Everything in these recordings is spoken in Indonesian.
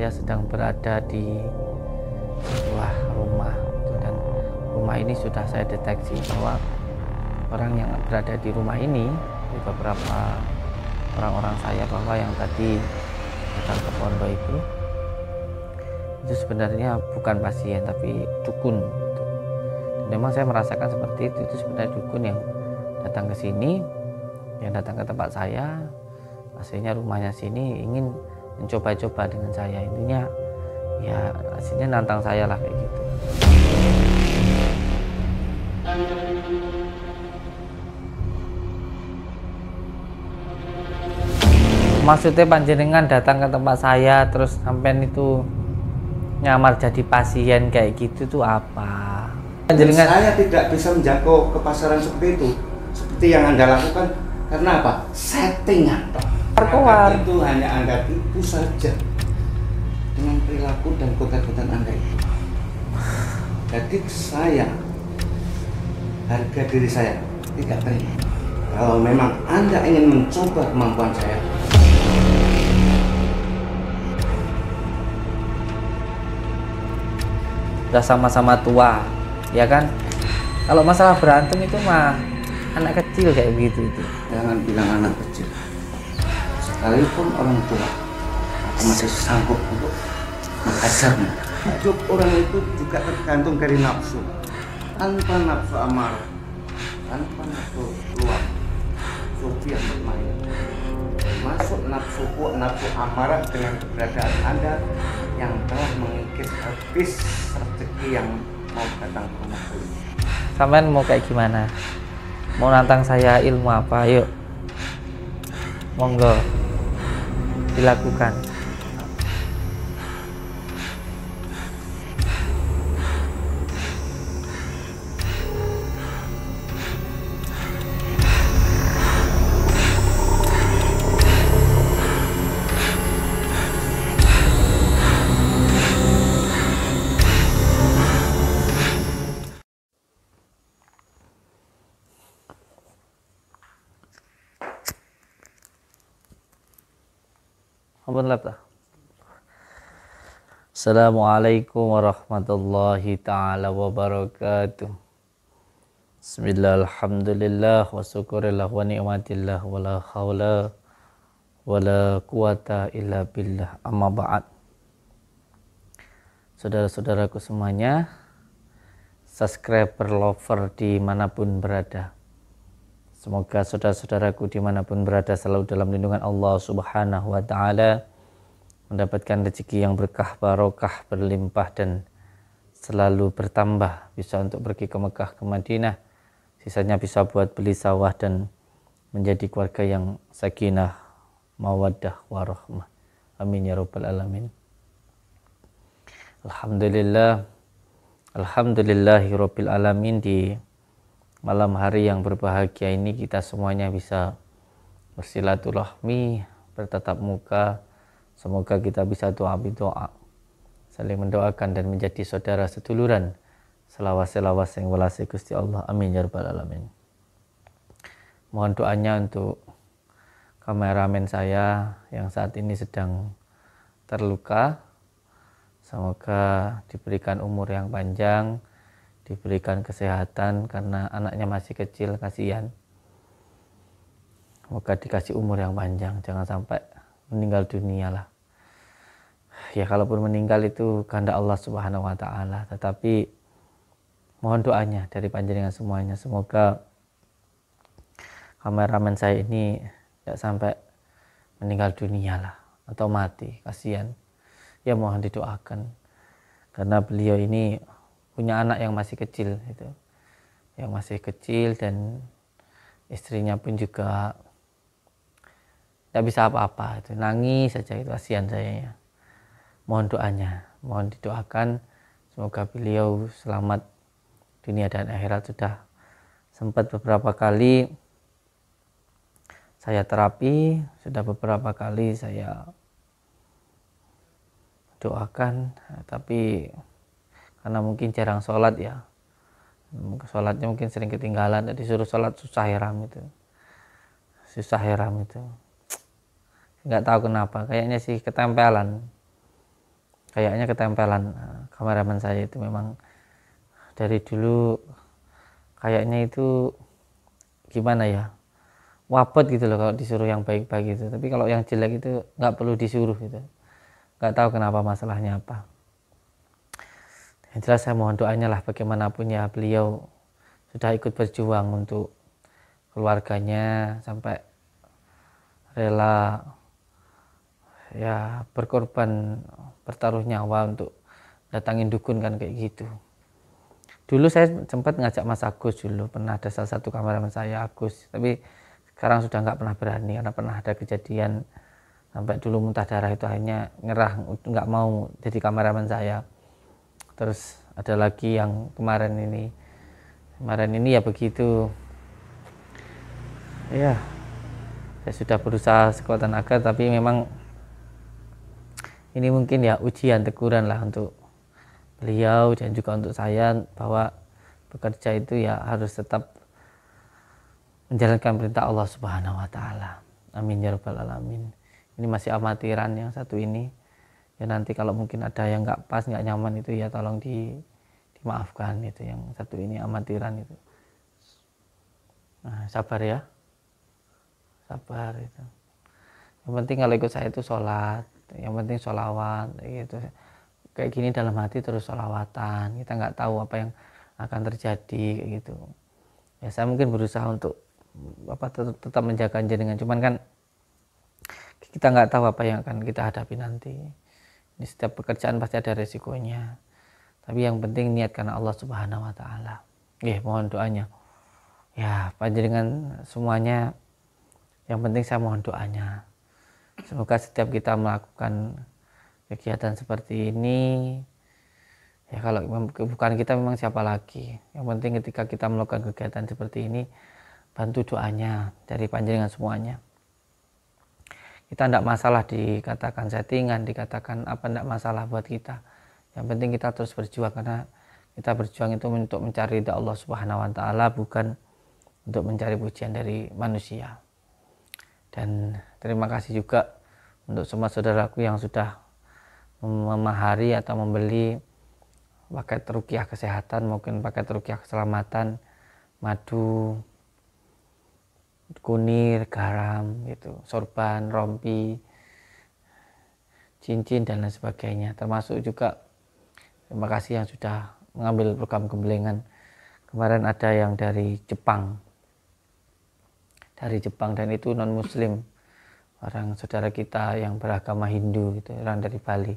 saya sedang berada di sebuah rumah gitu, dan rumah ini sudah saya deteksi bahwa orang yang berada di rumah ini, di beberapa orang-orang saya, bahwa yang tadi datang ke pondok itu sebenarnya bukan pasien tapi dukun gitu. Dan memang saya merasakan seperti itu sebenarnya dukun yang datang ke sini, yang datang ke tempat saya. Aslinya rumahnya sini ingin mencoba-coba dengan saya, intinya ya aslinya nantang saya lah kayak gitu. Maksudnya panjenengan datang ke tempat saya terus sampai itu nyamar jadi pasien kayak gitu tuh apa? Panjenengan Saya tidak bisa menjangkau ke pasaran seperti itu, seperti yang Anda lakukan. Karena apa? Settingan. Keluar. Itu hanya Anda tipu saja dengan perilaku dan konten-konten Anda itu. Jadi saya, harga diri saya tidak terima. Kalau memang Anda ingin mencoba kemampuan saya, udah sama-sama tua, ya kan? Kalau masalah berantem itu mah anak kecil kayak begitu itu. jangan bilang anak kecil. Sekalipun orang tua, aku masih sanggup untuk menghajarnya. Hidup orang itu juga tergantung dari nafsu. Tanpa nafsu amarah, tanpa nafsu keluar, sufi yang bermain. Masuk nafsu amarah dengan keberadaan Anda yang telah mengikis habis rezeki yang mau datang ke rumah ini. Sampean mau kayak gimana? Mau nantang saya ilmu apa? Yuk, monggo dilakukan. Assalamualaikum warahmatullahi ta'ala wabarakatuh. Bismillah, alhamdulillah, wa syukurillah, wa ni'matillah, wa la hawla wa la quwata illa billah, amma ba'd. Saudara-saudaraku semuanya, subscriber, lover dimanapun berada, semoga saudara-saudaraku dimanapun berada selalu dalam lindungan Allah subhanahu wa ta'ala, mendapatkan rezeki yang berkah, barokah, berlimpah dan selalu bertambah, bisa untuk pergi ke Mekah, ke Madinah, sisanya bisa buat beli sawah dan menjadi keluarga yang sakinah, mawaddah, warahmah. Amin ya rabbal alamin. Alhamdulillah, alhamdulillahi rabbil alamin. Di malam hari yang berbahagia ini kita semuanya bisa bersilaturahmi, bertatap muka. Semoga kita bisa doa, saling mendoakan dan menjadi saudara seduluran, selawas yang welase Gusti Allah. Amin ya rabbal alamin. Mohon doanya untuk kameramen saya yang saat ini sedang terluka. Semoga diberikan umur yang panjang, diberikan kesehatan karena anaknya masih kecil, kasihan. Semoga dikasih umur yang panjang, jangan sampai meninggal dunia lah. Ya kalaupun meninggal itu kehendak Allah subhanahu wa ta'ala, tetapi mohon doanya dari panjenengan semuanya, semoga kameramen saya ini tidak sampai meninggal dunia lah, atau mati, kasihan. Ya mohon didoakan, karena beliau ini punya anak yang masih kecil itu, yang masih kecil, dan istrinya pun juga tidak bisa apa-apa, itu nangis saja, itu kasihan saya ya. Mohon doanya, mohon didoakan, semoga beliau selamat dunia dan akhirat. Sudah sempat beberapa kali saya terapi, sudah beberapa kali saya doakan, tapi karena mungkin jarang sholat ya, sholatnya mungkin sering ketinggalan, jadi disuruh sholat susah heram itu, nggak tahu kenapa, kayaknya sih ketempelan. kayaknya ketempelan. Kameramen saya itu memang dari dulu kayaknya itu gimana ya, wabot gitu loh kalau disuruh yang baik-baik gitu, tapi kalau yang jelek itu nggak perlu disuruh gitu, nggak tahu kenapa, masalahnya apa. Yang jelas saya mohon doanya lah, bagaimanapun ya beliau sudah ikut berjuang untuk keluarganya sampai rela ya berkorban, bertaruh nyawa untuk datangin dukun kan kayak gitu. Dulu saya sempat ngajak Mas Agus, dulu pernah ada salah satu kameramen saya, Agus, tapi sekarang sudah nggak pernah berani karena pernah ada kejadian sampai dulu muntah darah, itu akhirnya nyerah, nggak mau jadi kameramen saya. Terus ada lagi yang kemarin ini ya begitu ya, saya sudah berusaha sekuat tenaga, tapi memang ini mungkin ya ujian, teguran lah untuk beliau dan juga untuk saya, bahwa bekerja itu ya harus tetap menjalankan perintah Allah Subhanahu wa taala. Amin ya rabbal alamin. Ini masih amatiran yang satu ini. Ya nanti kalau mungkin ada yang nggak pas, nggak nyaman itu ya tolong dimaafkan, itu yang satu ini amatiran itu. Nah, sabar ya. Sabar itu. Yang penting kalau ikut saya itu sholat, yang penting sholawat gitu. Kayak gini dalam hati terus sholawatan, kita nggak tahu apa yang akan terjadi kayak gitu. Ya saya mungkin berusaha untuk tetap menjaga jenengan, cuman kan kita nggak tahu apa yang akan kita hadapi nanti. Ini setiap pekerjaan pasti ada resikonya, tapi yang penting niat karena Allah Subhanahu wa taala. Mohon doanya ya panjenengan semuanya, yang penting saya mohon doanya, semoga setiap kita melakukan kegiatan seperti ini, ya kalau bukan kita memang siapa lagi. Yang penting ketika kita melakukan kegiatan seperti ini, bantu doanya dari panjenengan semuanya. Kita tidak masalah dikatakan settingan, dikatakan apa, tidak masalah buat kita. Yang penting kita terus berjuang, karena kita berjuang itu untuk mencari ridha Allah Subhanahu wa taala, bukan untuk mencari pujian dari manusia. Dan terima kasih juga untuk semua saudaraku yang sudah memahari atau membeli paket ruqyah kesehatan, mungkin paket ruqyah keselamatan, madu, kunir, garam gitu, sorban, rompi, cincin dan lain sebagainya. Termasuk juga terima kasih yang sudah mengambil program Gemblengan. Kemarin ada yang dari Jepang dan itu non muslim, orang saudara kita yang beragama Hindu gitu, orang dari Bali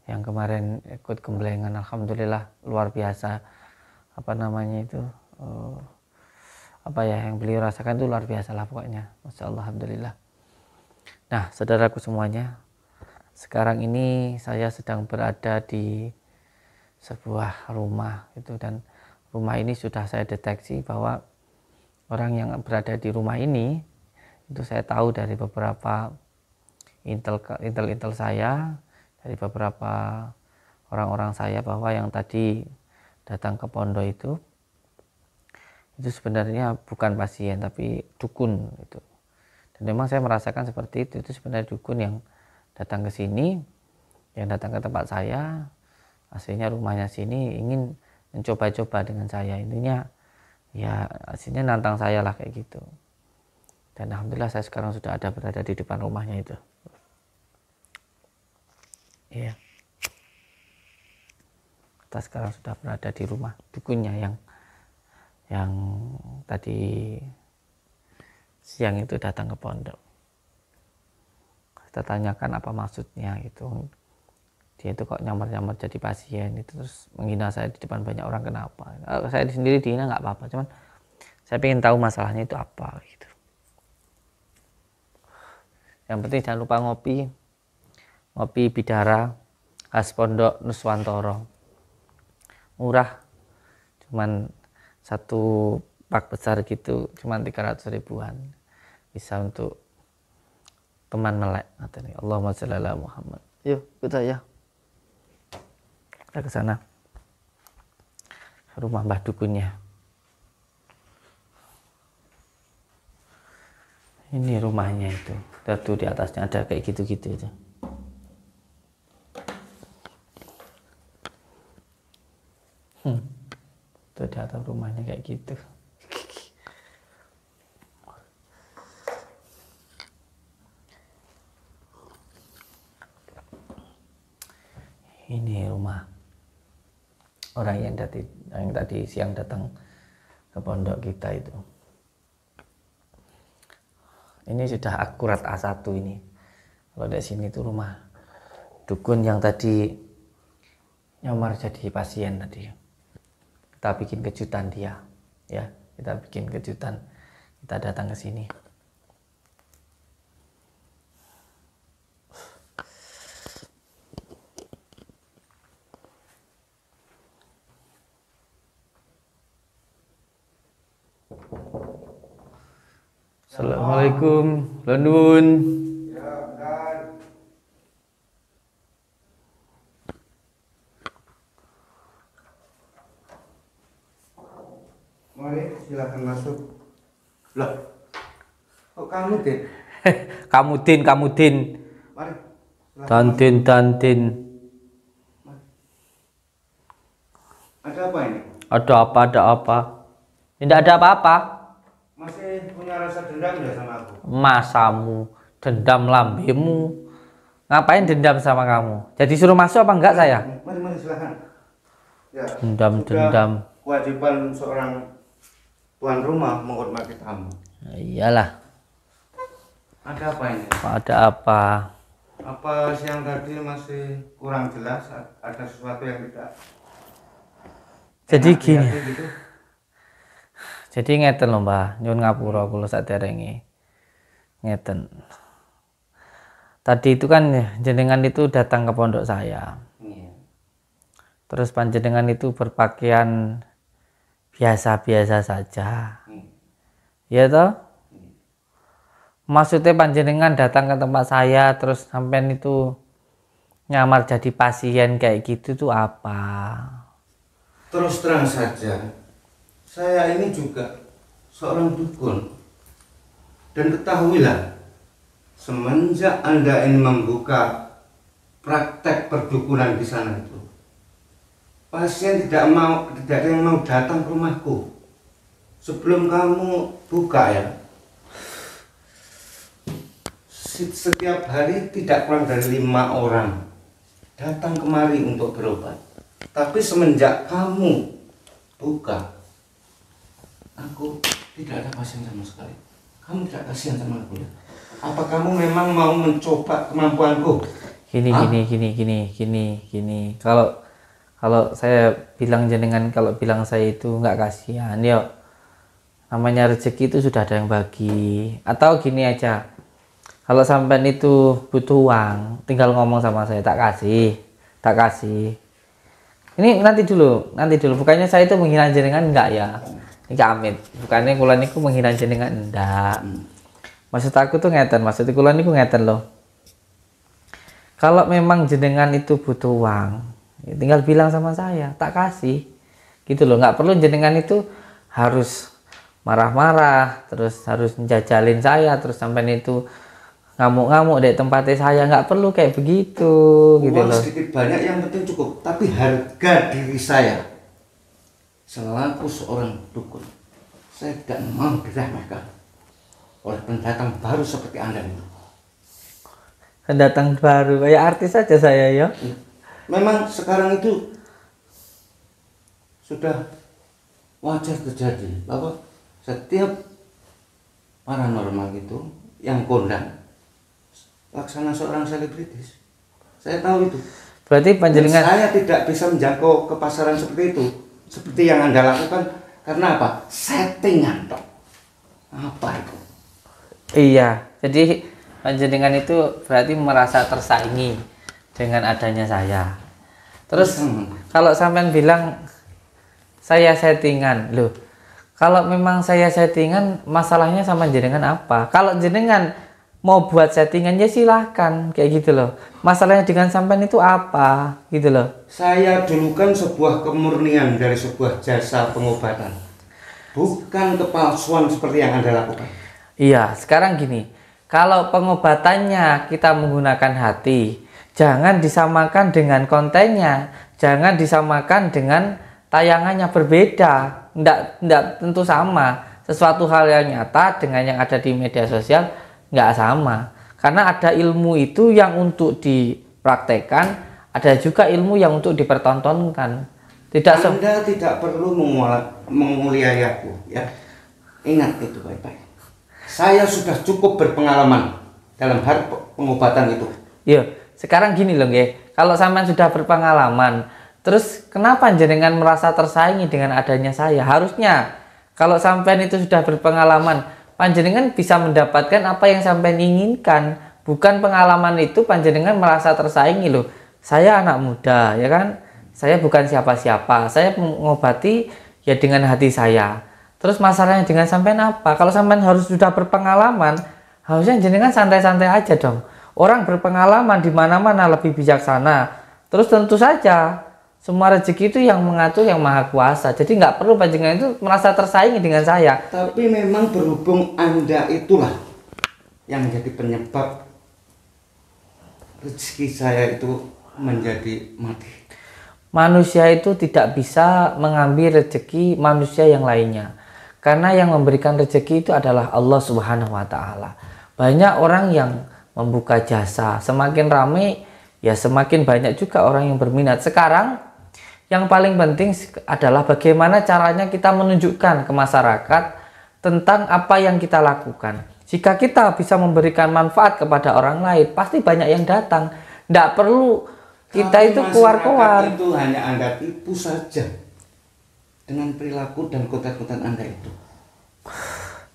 yang kemarin ikut Gemblengan. Alhamdulillah luar biasa, apa yang beliau rasakan itu luar biasa lah pokoknya, Masya Allah, alhamdulillah. Nah saudaraku semuanya, sekarang ini saya sedang berada di sebuah rumah itu, dan rumah ini sudah saya deteksi bahwa orang yang berada di rumah ini itu saya tahu dari beberapa intel saya, dari beberapa orang-orang saya, bahwa yang tadi datang ke pondok itu sebenarnya bukan pasien tapi dukun itu. Dan memang saya merasakan seperti itu sebenarnya dukun yang datang ke sini, yang datang ke tempat saya, aslinya rumahnya sini ingin mencoba-coba dengan saya, intinya ya aslinya nantang saya lah kayak gitu. Dan alhamdulillah saya sekarang sudah berada di depan rumahnya itu. Iya. Kita sekarang sudah berada di rumah dukunnya yang tadi siang itu datang ke pondok. Kita tanyakan apa maksudnya gitu. Dia itu kok nyamar-nyamar jadi pasien itu, terus menghina saya di depan banyak orang, kenapa? Saya sendiri dihina nggak apa-apa, cuman saya ingin tahu masalahnya itu apa gitu. Yang penting jangan lupa ngopi Bidara khas Pondok Nuswantoro, murah, cuman satu pak besar gitu, cuman 300 ribuan, bisa untuk teman melek. Allahumma sholli ala Muhammad. Yuk ikut saya, kita ke sana, rumah Mbah Dukunnya. Ini rumahnya itu, tuh di atasnya ada kayak gitu-gitu itu. Tuh di atap rumahnya kayak gitu. Ini rumah orang yang tadi siang datang ke pondok kita itu. Ini sudah akurat A1 ini. Kalau dari sini tuh rumah dukun yang tadi nyamar jadi pasien tadi. Kita bikin kejutan dia, ya. Kita bikin kejutan. Kita datang ke sini. Assalamualaikum, London. Ya, benar. Mari, silakan masuk. Loh, kok kamu, Din? Kamu Din. Mari. silakan Dantin. masuk. Ada apa ini? Ada apa? Tidak ada apa-apa. Masih punya rasa dendam ya sama aku? Masamu, dendam lambemu. Ngapain dendam sama kamu? Jadi suruh masuk apa enggak saya? Mari, silakan. Ya, Dendam. kewajiban seorang tuan rumah menghormati tamu. Nah, iyalah. Ada apa ini? Ada apa? Apa siang tadi masih kurang jelas? Ada sesuatu yang tidak Jadi enak gini. dilihat gitu? Jadi ngeten lho Mbah, nyuwun ngapura kula saderenge. Ngeten. Tadi itu kan jenengan itu datang ke pondok saya. Iya. Terus panjenengan itu berpakaian biasa-biasa saja. Ya toh? Maksudnya panjenengan datang ke tempat saya terus sampean itu nyamar jadi pasien kayak gitu tuh apa? Terus terang saja, saya ini juga seorang dukun. Dan ketahuilah, semenjak Anda ini membuka praktek perdukunan di sana itu, pasien tidak ada yang mau datang ke rumahku. Sebelum kamu buka ya, setiap hari tidak kurang dari 5 orang datang kemari untuk berobat. Tapi semenjak kamu buka, aku tidak ada pasien sama sekali. Kamu tidak kasihan sama aku ya? Apa kamu memang mau mencoba kemampuanku? Gini. Kalau saya bilang jenengan, kalau bilang saya itu nggak kasihan, ya namanya rezeki itu sudah ada yang bagi. Atau gini aja, kalau sampean itu butuh uang, tinggal ngomong sama saya, tak kasih. Ini nanti dulu. Bukannya saya itu menghina jenengan enggak ya? Ini amit. Bukannya kula niku menghina jenengan enggak. Maksud aku tuh ngeten, maksud kula niku ngeten loh. Kalau memang jenengan itu butuh uang, ya tinggal bilang sama saya, tak kasih. Gitu loh, nggak perlu jenengan itu harus marah-marah, terus harus menjajalin saya, terus sampai itu ngamuk-ngamuk di tempatnya saya, nggak perlu kayak begitu. Gitu Uang loh. sedikit banyak yang penting cukup. Tapi harga diri saya selaku seorang dukun, saya tidak mau diremehkan oleh pendatang baru seperti Anda itu. Pendatang baru kayak artis saja saya ya. Memang sekarang itu sudah wajar terjadi bahwa setiap paranormal itu yang kondang laksana seorang selebritis. Saya tahu itu. Berarti panjenengan Saya tidak bisa menjangkau ke pasaran seperti itu, seperti yang Anda lakukan. Karena apa? Settingan toh. Apa itu? iya. Jadi panjenengan itu berarti merasa tersaingi dengan adanya saya. Terus kalau sampean bilang saya settingan, loh. Kalau memang saya settingan, masalahnya sama jenengan apa? Kalau jenengan mau buat settingan ya silahkan kayak gitu loh. Masalahnya dengan sampean itu apa gitu loh. Saya dulu kan sebuah kemurnian dari sebuah jasa pengobatan, bukan kepalsuan seperti yang Anda lakukan. Iya, sekarang gini, kalau pengobatannya kita menggunakan hati, jangan disamakan dengan kontennya, jangan disamakan dengan tayangannya berbeda, ndak tentu sama. Sesuatu hal yang nyata dengan yang ada di media sosial nggak sama. Karena ada ilmu itu yang untuk dipraktekkan, ada juga ilmu yang untuk dipertontonkan. Anda tidak perlu menguliai aku, ya. Ingat itu baik-baik. Saya sudah cukup berpengalaman dalam hal pengobatan itu. Iya, sekarang gini loh, nggih. Kalau sampean sudah berpengalaman, terus kenapa jenengan merasa tersaingi dengan adanya saya? Harusnya kalau sampean itu sudah berpengalaman, panjenengan bisa mendapatkan apa yang sampean inginkan. Bukan pengalaman itu panjenengan merasa tersaingi loh. Saya anak muda, ya kan? Saya bukan siapa-siapa. Saya mengobati ya dengan hati saya. Terus masalahnya dengan sampean apa? Kalau sampean harus sudah berpengalaman, harusnya jenengan santai-santai aja dong. Orang berpengalaman di mana-mana lebih bijaksana. Terus tentu saja semua rezeki itu yang mengatur yang maha kuasa. Jadi nggak perlu panjenengan itu merasa tersaingi dengan saya. Tapi memang berhubung Anda itulah yang menjadi penyebab rezeki saya itu menjadi mati. Manusia itu tidak bisa mengambil rezeki manusia yang lainnya. Karena yang memberikan rezeki itu adalah Allah Subhanahu wa Ta'ala. Banyak orang yang membuka jasa, semakin ramai ya semakin banyak juga orang yang berminat. Sekarang yang paling penting adalah bagaimana caranya kita menunjukkan ke masyarakat tentang apa yang kita lakukan. Jika kita bisa memberikan manfaat kepada orang lain, pasti banyak yang datang. Tidak perlu kita itu keluar-keluar. Itu hanya Anda tipu saja dengan perilaku dan konten-konten Anda itu.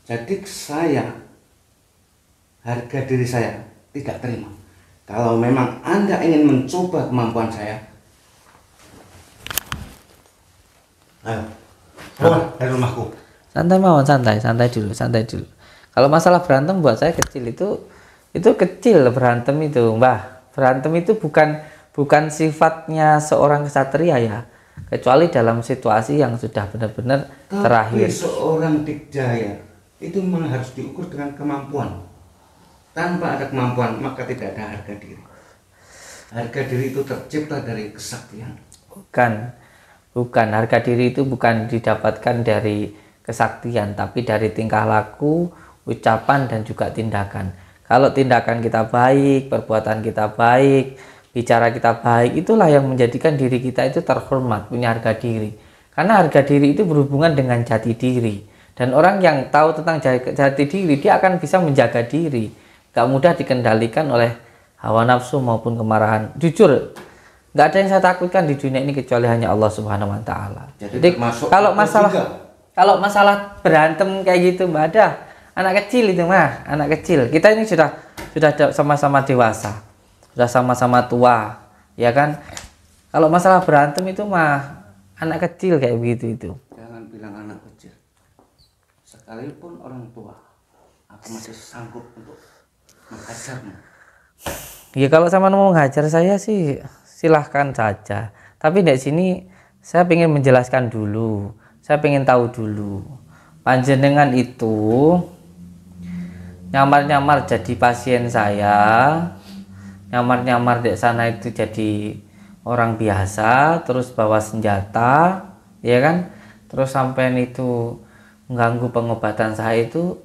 Jadi harga diri saya tidak terima. Kalau memang Anda ingin mencoba kemampuan saya, ayo keluar dari rumahku. Santai mawon, santai dulu. Kalau masalah berantem buat saya kecil, itu kecil berantem itu, Mbah. Berantem itu bukan sifatnya seorang kesatria ya, kecuali dalam situasi yang sudah benar-benar terakhir. Tapi seorang dikjaya itu memang harus diukur dengan kemampuan. Tanpa ada kemampuan maka tidak ada harga diri. Harga diri itu tercipta dari kesaktian. Bukan harga diri itu bukan didapatkan dari kesaktian, tapi dari tingkah laku, ucapan dan juga tindakan. Kalau tindakan kita baik, perbuatan kita baik, bicara kita baik, itulah yang menjadikan diri kita itu terhormat, punya harga diri. Karena harga diri itu berhubungan dengan jati diri. Dan orang yang tahu tentang jati diri, dia akan bisa menjaga diri. Gak mudah dikendalikan oleh hawa nafsu maupun kemarahan. Jujur, gak ada yang saya takutkan di dunia ini kecuali hanya Allah Subhanahu wa Ta'ala. Jadi kalau masalah berantem kayak gitu, Mbak, ada anak kecil itu mah, anak kecil. Kita ini sudah sama-sama dewasa, sudah sama-sama tua, ya kan? Kalau masalah berantem itu mah anak kecil kayak begitu itu. Jangan bilang anak kecil. Sekalipun orang tua, aku masih sanggup untuk menghajarmu. Ya kalau sama mau menghajar saya sih silahkan saja. Tapi di sini saya ingin menjelaskan dulu. Saya ingin tahu dulu. Panjenengan itu nyamar-nyamar jadi pasien saya, nyamar-nyamar di sana itu jadi orang biasa, terus bawa senjata, ya kan? Terus sampai itu mengganggu pengobatan saya itu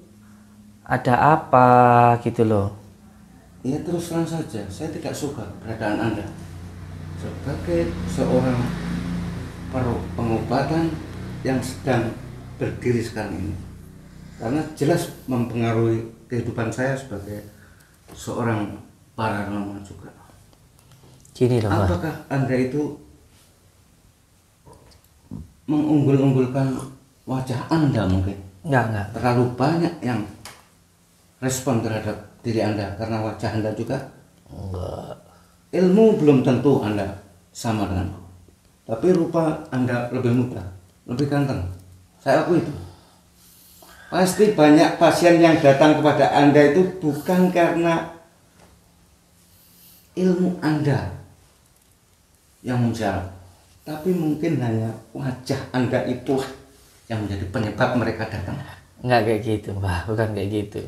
ada apa gitu loh. Ya terus terang saja, saya tidak suka keberadaan Anda sebagai seorang pengobatan yang sedang berdiri sekarang ini, karena jelas mempengaruhi kehidupan saya sebagai seorang paranormal juga. Gini loh, Pak. Apakah Anda itu mengunggul-unggulkan wajah Anda mungkin? Enggak. Terlalu banyak yang respon terhadap diri Anda karena wajah Anda juga? Enggak. Ilmu belum tentu Anda sama denganku, tapi rupa Anda lebih muda, lebih ganteng. Saya akui itu. Pasti banyak pasien yang datang kepada Anda itu bukan karena ilmu Anda yang menjawab, tapi mungkin hanya wajah Anda itu yang menjadi penyebab mereka datang. Enggak kayak gitu, Mbak. Bukan kayak gitu.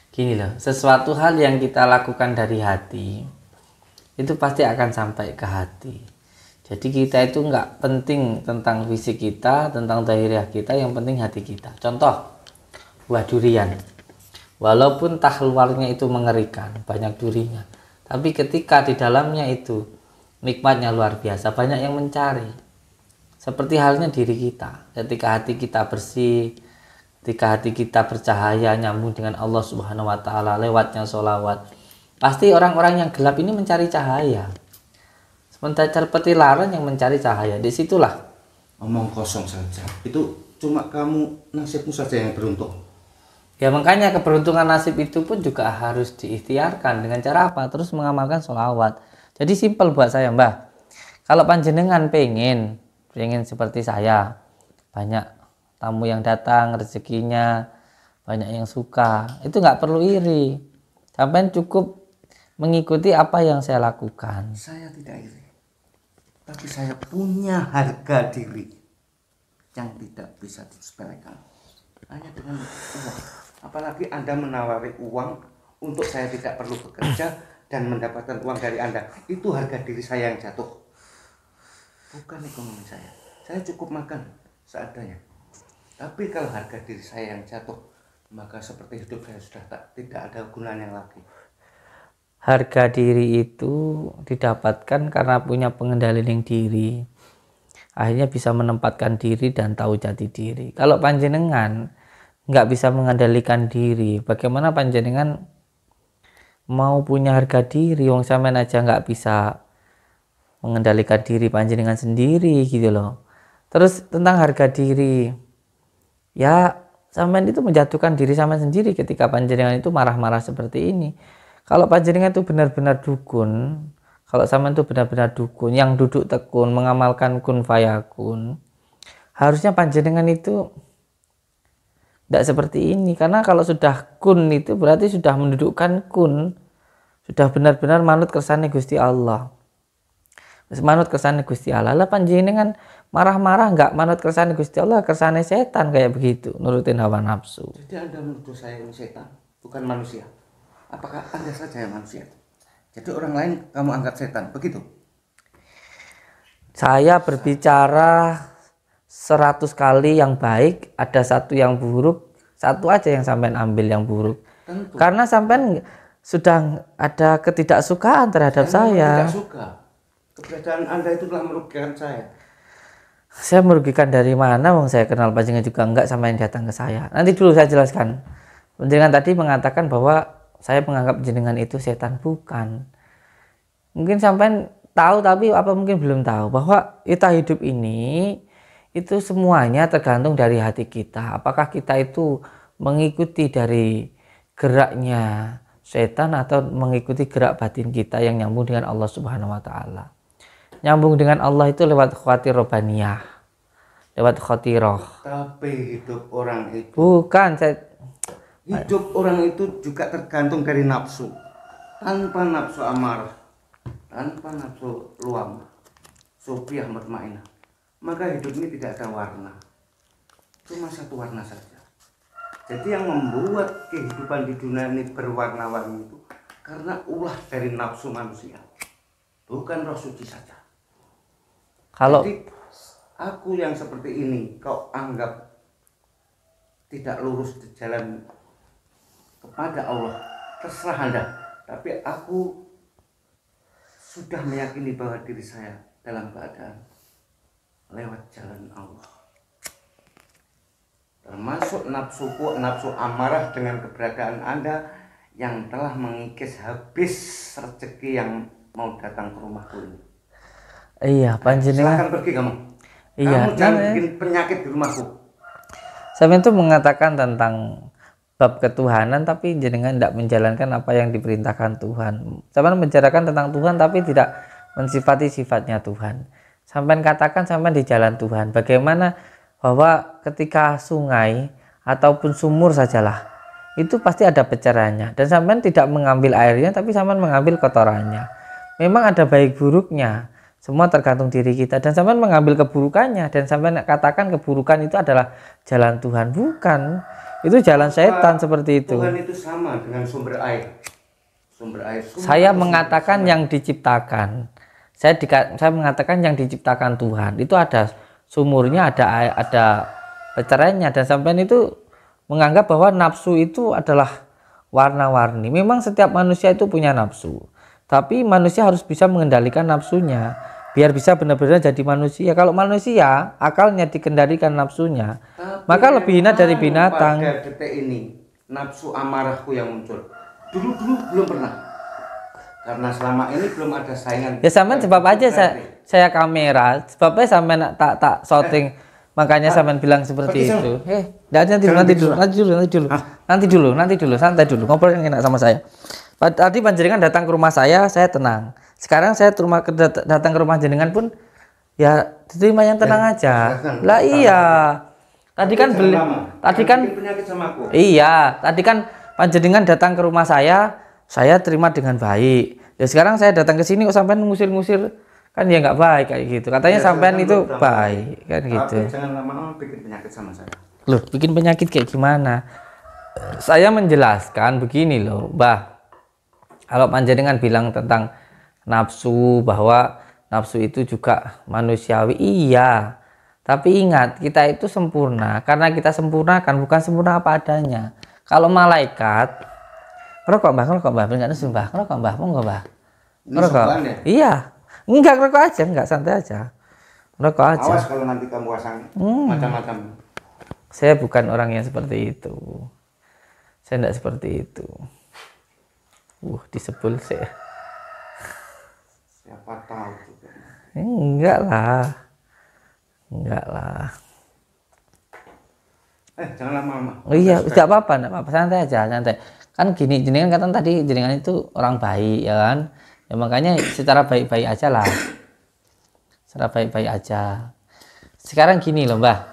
Gini loh, sesuatu hal yang kita lakukan dari hati itu pasti akan sampai ke hati. Jadi kita itu nggak penting tentang fisik kita, tentang zahiriah kita, yang penting hati kita. Contoh, buah durian. Walaupun tah luarnya itu mengerikan, banyak durinya, tapi ketika di dalamnya itu nikmatnya luar biasa, banyak yang mencari. Seperti halnya diri kita, ketika hati kita bersih, ketika hati kita bercahaya, nyambung dengan Allah Subhanahu wa Ta'ala lewatnya sholawat, pasti orang-orang yang gelap ini mencari cahaya. Sementara petilaran yang mencari cahaya, disitulah. Omong kosong saja. Itu cuma kamu, nasibmu saja yang beruntung. Ya makanya keberuntungan nasib itu pun juga harus diikhtiarkan dengan cara apa? Terus mengamalkan sholawat. Jadi simpel buat saya, Mbah. Kalau panjenengan pengen seperti saya, banyak tamu yang datang, rezekinya banyak yang suka, itu nggak perlu iri. Sampai cukup mengikuti apa yang saya lakukan. Saya tidak iri, tapi saya punya harga diri yang tidak bisa disepelekan. Hanya dengan uang. Apalagi Anda menawari uang untuk saya tidak perlu bekerja dan mendapatkan uang dari Anda. Itu harga diri saya yang jatuh, bukan ekonomi saya. Saya cukup makan seadanya. Tapi kalau harga diri saya yang jatuh, maka seperti hidup saya sudah tidak ada gunanya lagi. Harga diri itu didapatkan karena punya pengendalian diri. Akhirnya bisa menempatkan diri dan tahu jati diri. Kalau panjenengan nggak bisa mengendalikan diri, bagaimana panjenengan mau punya harga diri? Wong sampean aja nggak bisa mengendalikan diri panjenengan sendiri gitu loh. Terus tentang harga diri, ya sampean itu menjatuhkan diri sampean sendiri ketika panjenengan itu marah-marah seperti ini. Kalau panjenengan itu benar-benar dukun, kalau sampean itu benar-benar dukun yang duduk tekun mengamalkan kun fayakun, harusnya panjenengan itu tidak seperti ini. Karena kalau sudah kun itu berarti sudah mendudukkan kun, sudah benar-benar manut kersane Gusti Allah. Manut kersane Gusti Allah. Lah panjenengan marah-marah nggak manut kersane Gusti Allah, kersane setan kayak begitu, nurutin hawa nafsu. Jadi Anda menuduh saya ini setan, bukan manusia. Apakah Anda saja yang manusia? Jadi orang lain kamu anggap setan, begitu? Saya berbicara 100 kali yang baik, ada satu yang buruk, satu aja yang sampean ambil yang buruk. Tentu. Karena sampean sudah ada ketidaksukaan terhadap saya. Tidak suka. Keberadaan Anda itu telah merugikan saya. Saya merugikan dari mana? Wong saya kenal panjenengan juga enggak sama yang datang ke saya. Nanti dulu saya jelaskan. Panjenengan tadi mengatakan bahwa saya menganggap jenengan itu setan, bukan. Mungkin sampean tahu tapi apa mungkin belum tahu bahwa kita hidup ini itu semuanya tergantung dari hati kita. Apakah kita itu mengikuti dari geraknya setan atau mengikuti gerak batin kita yang nyambung dengan Allah Subhanahu wa Ta'ala. Nyambung dengan Allah itu lewat khawatir robaniyah, lewat khotiroh. Tapi hidup orang itu, bukan hidup orang itu juga tergantung dari nafsu. Tanpa nafsu amarah, tanpa nafsu luam, sufiyah mutmainah, maka hidup ini tidak ada warna, cuma satu warna saja. Jadi yang membuat kehidupan di dunia ini berwarna-warni itu karena ulah dari nafsu manusia, bukan roh suci saja. Jadi aku yang seperti ini kau anggap tidak lurus di jalan kepada Allah, terserah Anda. Tapi aku sudah meyakini bahwa diri saya dalam keadaan lewat jalan Allah. Termasuk nafsuku, nafsu amarah dengan keberadaan Anda yang telah mengikis habis rezeki yang mau datang ke rumahku ini. Iya, panjenengan. Silahkan pergi kamu. Iya, kamu jangan bikin penyakit di rumahku. Saya itu mengatakan tentang bab ketuhanan tapi jenengan tidak menjalankan apa yang diperintahkan Tuhan. Sampai menceritakan tentang Tuhan tapi tidak mensifati sifatnya Tuhan. Sampai katakan sampai di jalan Tuhan. Bagaimana bahwa ketika sungai ataupun sumur sajalah itu pasti ada pecahannya dan sampai tidak mengambil airnya tapi sampai mengambil kotorannya. Memang ada baik buruknya. Semua tergantung diri kita dan sampai mengambil keburukannya dan sampai katakan keburukan itu adalah jalan Tuhan, bukan. Itu jalan setan seperti itu. Tuhan itu sama dengan sumber air. Sumber air. Saya mengatakan yang diciptakan. Saya mengatakan yang diciptakan Tuhan itu ada sumurnya, ada peceraiannya, dan sampean itu menganggap bahwa nafsu itu adalah warna-warni. Memang setiap manusia itu punya nafsu, tapi manusia harus bisa mengendalikan nafsunya biar bisa benar-benar jadi manusia. Kalau manusia akalnya dikendalikan nafsunya, maka lebih hina dari binatang. Pada detik ini nafsu amarahku yang muncul. Dulu belum pernah. Karena selama ini belum ada saingan. Ya sampean sebab aja saya kamera, sebabnya sampean tak shooting. Makanya sampean bilang seperti itu. Nanti dulu, santai dulu. Ngobrol yang enak sama saya. Tadi panjenengan datang ke rumah saya tenang. Sekarang saya datang ke rumah jenengan pun ya diterima yang tenang aja. Lah iya. Tadi kan penyakit sama aku. Iya, tadi kan panjenengan datang ke rumah saya terima dengan baik. Ya sekarang saya datang ke sini kok sampean ngusir-ngusir, kan ya nggak baik kayak gitu. Katanya ya, sampean itu baik kan gitu. Tapi jangan lama-lama bikin penyakit sama saya. Loh, bikin penyakit kayak gimana? Saya menjelaskan begini loh, Mbah. Kalau panjenengan bilang tentang nafsu, bahwa nafsu itu juga manusiawi, iya. Tapi ingat, kita itu sempurna karena kita sempurnakan, bukan sempurna apa adanya. Kalau malaikat, ngerokok Mbah, enggak nesu Mbah, ngerokok Mbah, mau enggak Mbah? Ngerokok? Ya? Iya. Enggak, ngerokok aja, enggak, santai aja. Ngerokok aja. Awas kalau nanti kamu pasang macam-macam. Saya bukan orang yang seperti itu. Saya enggak seperti itu. Disebul saya. Siapa tahu juga. Enggak lah. Jangan lama-lama. Oh iya, tidak apa-apa, santai aja, santai. Kan gini, jenengan kata tadi jenengan itu orang baik ya kan. Ya makanya secara baik-baik aja lah. Secara baik-baik aja. Sekarang gini loh, Mbah.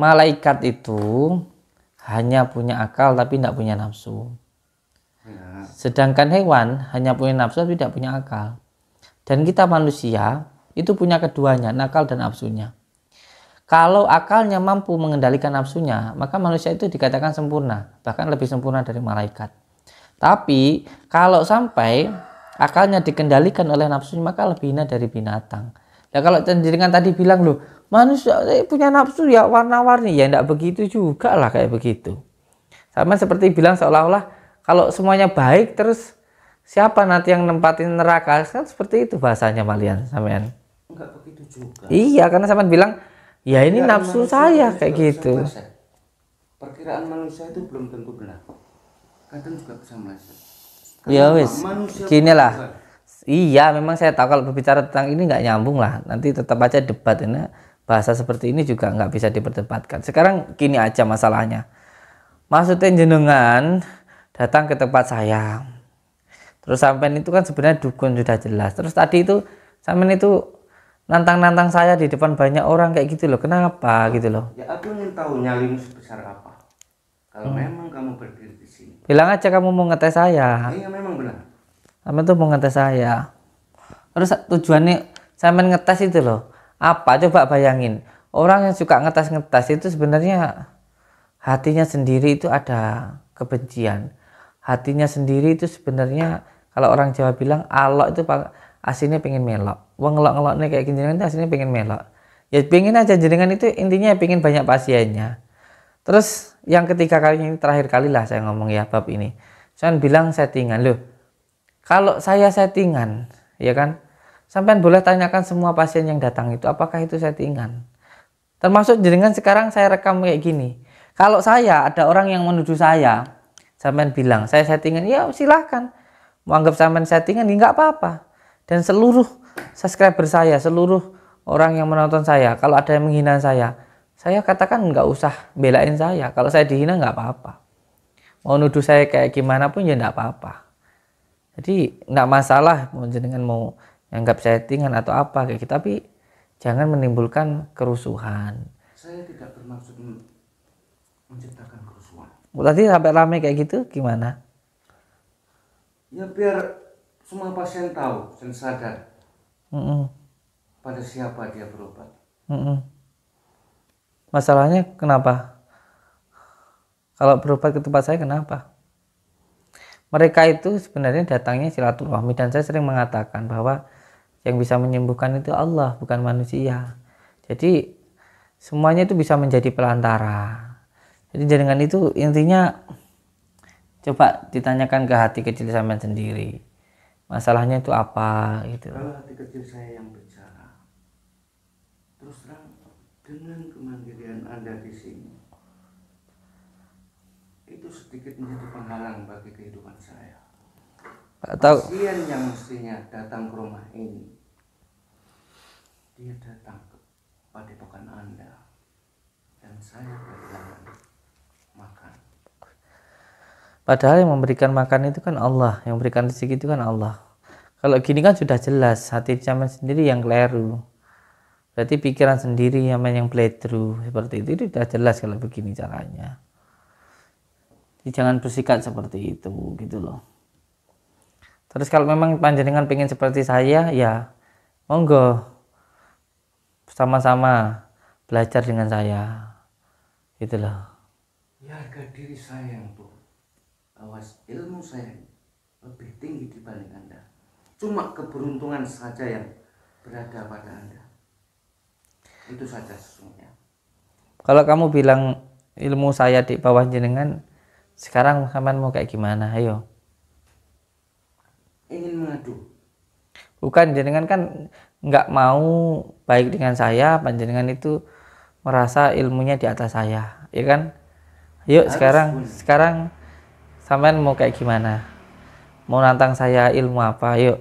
Malaikat itu hanya punya akal tapi tidak punya nafsu. Ya. Sedangkan hewan hanya punya nafsu tapi tidak punya akal. Dan kita manusia itu punya keduanya, nakal dan nafsunya. Kalau akalnya mampu mengendalikan nafsunya, maka manusia itu dikatakan sempurna, bahkan lebih sempurna dari malaikat. Tapi kalau sampai akalnya dikendalikan oleh nafsunya, maka lebih hina dari binatang. Ya kalau jenengan tadi bilang loh, manusia punya nafsu ya warna-warni, ya enggak begitu juga lah kayak begitu. Sama seperti bilang seolah-olah kalau semuanya baik terus siapa nanti yang nempatin neraka, kan seperti itu bahasanya malian sampean. Enggak begitu juga. Iya, karena sampean bilang ya ini nafsu saya kayak gitu. Perkiraan manusia itu belum tentu benar. Kadang juga bisa meleset. Ya wis, gini lah. Iya, memang saya tahu kalau berbicara tentang ini nggak nyambung lah. Nanti tetap aja debat ini. Bahasa seperti ini juga nggak bisa diperdebatkan. Sekarang gini aja masalahnya. Maksudnya jenengan datang ke tempat saya. Terus sampean itu kan sebenarnya dukun sudah jelas. Terus tadi itu sampean itu nantang-nantang saya di depan banyak orang kayak gitu loh. Kenapa gitu loh? Ya aku ingin tahu nyalimu sebesar apa. Kalau memang kamu berdiri di sini. Bilang aja kamu mau ngetes saya. Iya memang benar. Sampean tuh mau ngetes saya. Terus tujuannya sampean ngetes itu loh. Apa? Coba bayangin. Orang yang suka ngetes-ngetes itu sebenarnya hatinya sendiri itu ada kebencian. Hatinya sendiri itu sebenarnya kalau orang Jawa bilang alok itu aslinya pengen melok. Wong ngelok-ngeloknya kayak gini itu aslinya pengen melok. Ya pengen aja jenengan itu intinya pengen banyak pasiennya. Terus yang ketiga kali ini terakhir kali lah saya ngomong ya bab ini. Saya bilang settingan loh. Kalau saya settingan, ya kan? Sampean boleh tanyakan semua pasien yang datang itu apakah itu settingan. Termasuk jenengan sekarang saya rekam kayak gini. Kalau saya ada orang yang menuduh saya, sampean bilang saya settingan, ya silahkan. Mau anggap sampean settingan ya nggak apa-apa. Dan seluruh subscriber saya, seluruh orang yang menonton saya, kalau ada yang menghina saya katakan nggak usah belain saya. Kalau saya dihina nggak apa-apa. Mau nuduh saya kayak gimana pun ya nggak apa-apa. Jadi nggak masalah mau jenengan mau anggap settingan atau apa kayak gitu. Tapi jangan menimbulkan kerusuhan. Saya tidak bermaksud menciptakan kerusuhan. Tadi sampai ramai kayak gitu gimana? Ya biar semua pasien tahu dan sadar pada siapa dia berobat. Masalahnya kenapa? Kalau berobat ke tempat saya kenapa? mereka itu sebenarnya datangnya silaturahmi, dan saya sering mengatakan bahwa yang bisa menyembuhkan itu Allah, bukan manusia. Jadi semuanya itu bisa menjadi pelantara. Jadi dengan itu intinya coba ditanyakan ke hati kecil sampean sendiri. Masalahnya itu apa gitu. Kalau hati kecil saya yang bicara, terus terang dengan kemandirian Anda di sini, itu sedikit menjadi penghalang bagi kehidupan saya. Atau Pasien yang mestinya datang ke rumah ini, dia datang ke padepokan Anda, dan saya kehilangan makan. padahal yang memberikan makan itu kan Allah, yang memberikan rezeki itu kan Allah. Kalau gini kan sudah jelas hati sampean sendiri yang keliru. Berarti pikiran sendiri yang keliru seperti itu sudah jelas kalau begini caranya. Jadi jangan bersikap seperti itu gitu loh. Terus kalau memang panjenengan pengen seperti saya, ya monggo sama-sama belajar dengan saya gitu loh. Ya, harga diri saya yang awas ilmu saya lebih tinggi dibanding Anda. Cuma keberuntungan saja yang berada pada Anda. Itu saja sesungguhnya. Kalau kamu bilang ilmu saya di bawah jenengan, sekarang sampean mau kayak gimana? Ayo. Ingin mengadu. Bukan, jenengan kan nggak mau baik dengan saya, panjenengan itu merasa ilmunya di atas saya, ya kan? Yuk sekarang sampean mau kayak gimana? Mau nantang saya ilmu apa? Yuk,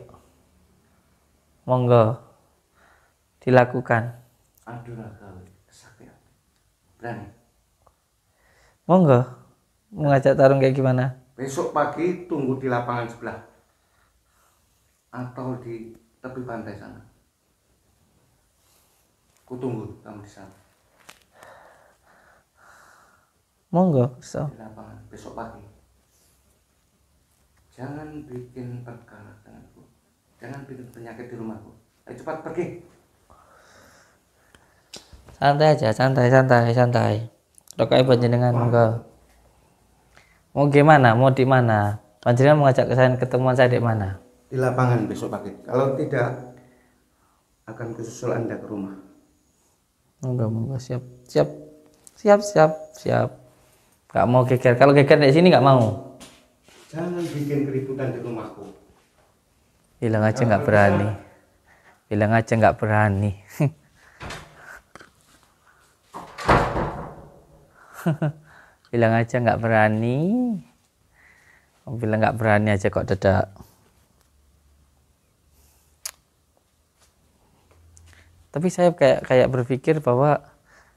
monggo dilakukan. Adulah kau kesaktian. Berani. Monggo, mau ngajak tarung kayak gimana? Besok pagi tunggu di lapangan sebelah atau di tepi pantai sana. Ku tunggu kamu di sana. Monggo, so. Di lapangan besok pagi. Jangan bikin perkara denganku. Jangan bikin penyakit di rumahku. Ayo cepat pergi. Santai aja, santai. Rokai panjenengan, monggo. Mau gimana? Mau di mana? Panjenengan mengajak saya ketemuan saya di mana? Di lapangan besok pagi. Kalau tidak, akan kususul Anda ke rumah. Monggo, siap. Gak mau geger. Kalau geger di sini gak mau. Jangan bikin keributan di rumahku. Bilang aja nggak berani. Bilang aja nggak berani. Bilang nggak berani aja kok dadak. Tapi saya kayak berpikir bahwa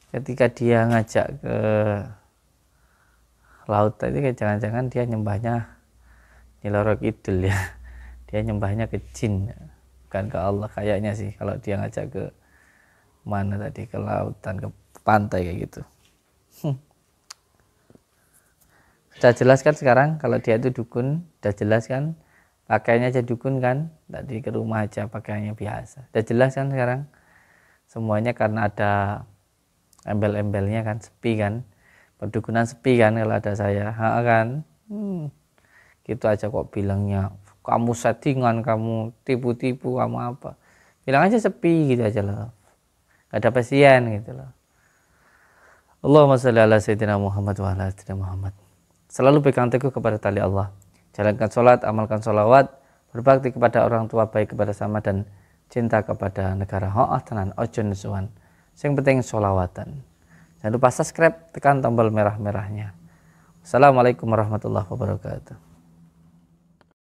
ketika dia ngajak ke laut tadi, kayak jangan-jangan dia nyembahnya Nyiloro Kidul ya. Dia nyembahnya ke jin, bukan ke Allah kayaknya sih. Kalau dia ngajak ke mana tadi, ke lautan, ke pantai kayak gitu. Sudah jelas kan sekarang kalau dia itu dukun, sudah jelas kan pakaiannya aja dukun kan, tadi ke rumah aja pakaiannya biasa. Sudah jelas kan sekarang semuanya karena ada embel-embelnya kan, sepi kan, perdukunan sepi kan kalau ada saya, kan. Gitu aja kok bilangnya kamu settingan, kamu tipu-tipu, kamu apa, bilang aja sepi gitu aja loh, gak ada pasien gitu loh. Allahumma sholli ala sayyidina Muhammad wa ala sayyidina Muhammad. Selalu pegang teguh kepada tali Allah, jalankan sholat, amalkan sholawat, berbakti kepada orang tua, baik kepada sama, dan cinta kepada negara. Tenan ojo nesuhan, yang penting sholawatan. Jangan lupa subscribe, tekan tombol merah-merahnya. Assalamualaikum warahmatullahi wabarakatuh.